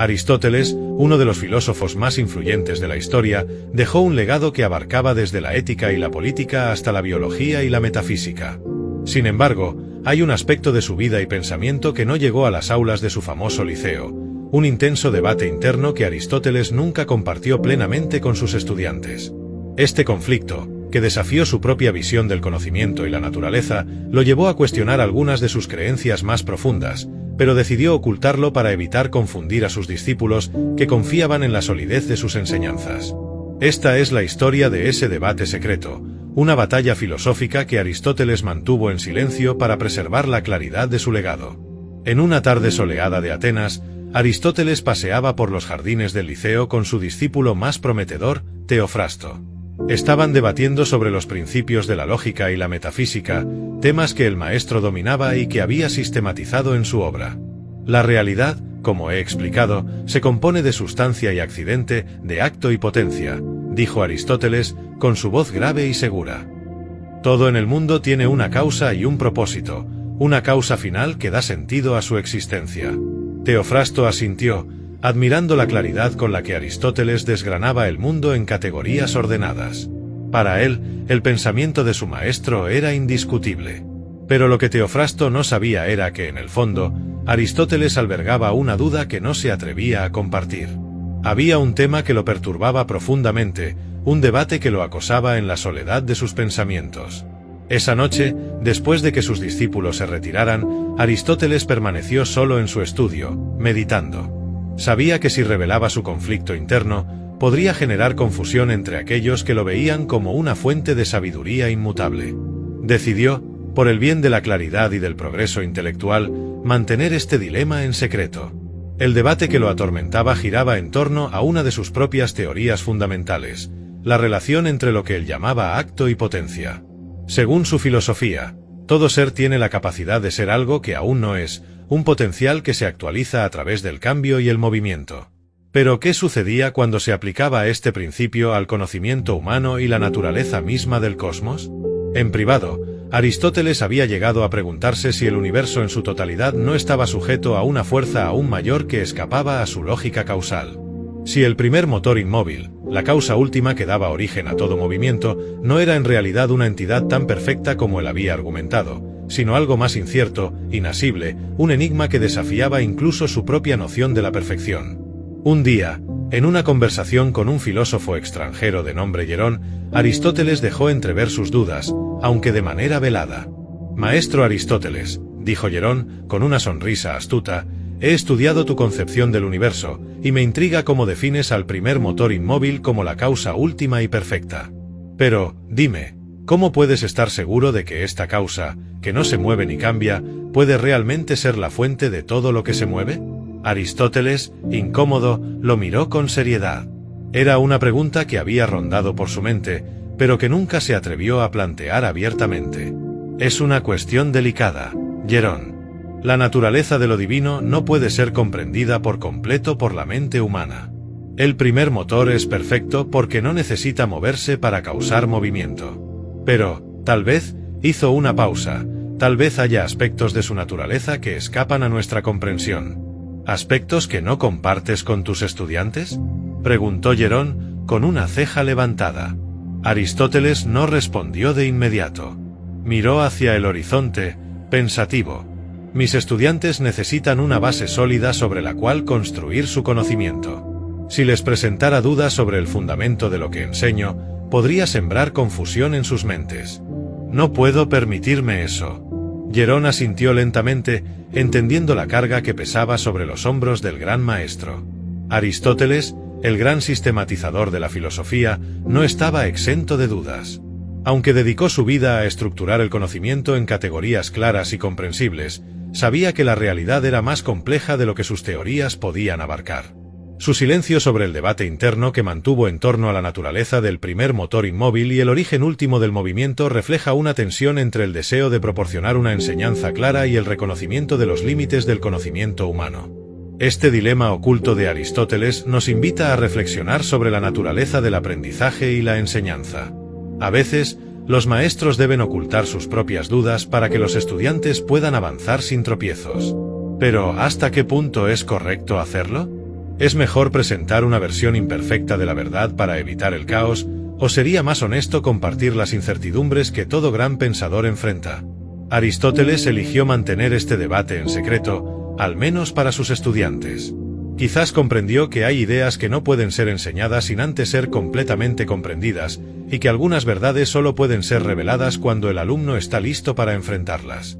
Aristóteles, uno de los filósofos más influyentes de la historia, dejó un legado que abarcaba desde la ética y la política hasta la biología y la metafísica. Sin embargo, hay un aspecto de su vida y pensamiento que no llegó a las aulas de su famoso liceo, un intenso debate interno que Aristóteles nunca compartió plenamente con sus estudiantes. Este conflicto, que desafió su propia visión del conocimiento y la naturaleza, lo llevó a cuestionar algunas de sus creencias más profundas, pero decidió ocultarlo para evitar confundir a sus discípulos que confiaban en la solidez de sus enseñanzas. Esta es la historia de ese debate secreto, una batalla filosófica que Aristóteles mantuvo en silencio para preservar la claridad de su legado. En una tarde soleada de Atenas, Aristóteles paseaba por los jardines del liceo con su discípulo más prometedor, Teofrasto. Estaban debatiendo sobre los principios de la lógica y la metafísica, temas que el maestro dominaba y que había sistematizado en su obra. La realidad, como he explicado, se compone de sustancia y accidente, de acto y potencia, dijo Aristóteles, con su voz grave y segura. Todo en el mundo tiene una causa y un propósito, una causa final que da sentido a su existencia. Teofrasto asintió, admirando la claridad con la que Aristóteles desgranaba el mundo en categorías ordenadas. Para él, el pensamiento de su maestro era indiscutible. Pero lo que Teofrasto no sabía era que, en el fondo, Aristóteles albergaba una duda que no se atrevía a compartir. Había un tema que lo perturbaba profundamente, un debate que lo acosaba en la soledad de sus pensamientos. Esa noche, después de que sus discípulos se retiraran, Aristóteles permaneció solo en su estudio, meditando. Sabía que si revelaba su conflicto interno, podría generar confusión entre aquellos que lo veían como una fuente de sabiduría inmutable. Decidió, por el bien de la claridad y del progreso intelectual, mantener este dilema en secreto. El debate que lo atormentaba giraba en torno a una de sus propias teorías fundamentales, la relación entre lo que él llamaba acto y potencia. Según su filosofía, todo ser tiene la capacidad de ser algo que aún no es, un potencial que se actualiza a través del cambio y el movimiento. Pero ¿qué sucedía cuando se aplicaba este principio al conocimiento humano y la naturaleza misma del cosmos? En privado, Aristóteles había llegado a preguntarse si el universo en su totalidad no estaba sujeto a una fuerza aún mayor que escapaba a su lógica causal. Si el primer motor inmóvil, la causa última que daba origen a todo movimiento, no era en realidad una entidad tan perfecta como él había argumentado, sino algo más incierto, inasible, un enigma que desafiaba incluso su propia noción de la perfección. Un día, en una conversación con un filósofo extranjero de nombre Jerón, Aristóteles dejó entrever sus dudas, aunque de manera velada. «Maestro Aristóteles», dijo Jerón, con una sonrisa astuta, «he estudiado tu concepción del universo, y me intriga cómo defines al primer motor inmóvil como la causa última y perfecta. Pero, dime, ¿cómo puedes estar seguro de que esta causa, que no se mueve ni cambia, puede realmente ser la fuente de todo lo que se mueve?» Aristóteles, incómodo, lo miró con seriedad. Era una pregunta que había rondado por su mente, pero que nunca se atrevió a plantear abiertamente. «Es una cuestión delicada, Jerón. La naturaleza de lo divino no puede ser comprendida por completo por la mente humana. El primer motor es perfecto porque no necesita moverse para causar movimiento. Pero, tal vez, hizo una pausa, tal vez haya aspectos de su naturaleza que escapan a nuestra comprensión. ¿Aspectos que no compartes con tus estudiantes?», preguntó Jerón, con una ceja levantada. Aristóteles no respondió de inmediato. Miró hacia el horizonte, pensativo. «Mis estudiantes necesitan una base sólida sobre la cual construir su conocimiento. Si les presentara dudas sobre el fundamento de lo que enseño, podría sembrar confusión en sus mentes. No puedo permitirme eso». Jerón asintió lentamente, entendiendo la carga que pesaba sobre los hombros del gran maestro. Aristóteles, el gran sistematizador de la filosofía, no estaba exento de dudas. Aunque dedicó su vida a estructurar el conocimiento en categorías claras y comprensibles, sabía que la realidad era más compleja de lo que sus teorías podían abarcar. Su silencio sobre el debate interno que mantuvo en torno a la naturaleza del primer motor inmóvil y el origen último del movimiento refleja una tensión entre el deseo de proporcionar una enseñanza clara y el reconocimiento de los límites del conocimiento humano. Este dilema oculto de Aristóteles nos invita a reflexionar sobre la naturaleza del aprendizaje y la enseñanza. A veces, los maestros deben ocultar sus propias dudas para que los estudiantes puedan avanzar sin tropiezos. Pero, ¿hasta qué punto es correcto hacerlo? ¿Es mejor presentar una versión imperfecta de la verdad para evitar el caos, o sería más honesto compartir las incertidumbres que todo gran pensador enfrenta? Aristóteles eligió mantener este debate en secreto, al menos para sus estudiantes. Quizás comprendió que hay ideas que no pueden ser enseñadas sin antes ser completamente comprendidas, y que algunas verdades solo pueden ser reveladas cuando el alumno está listo para enfrentarlas.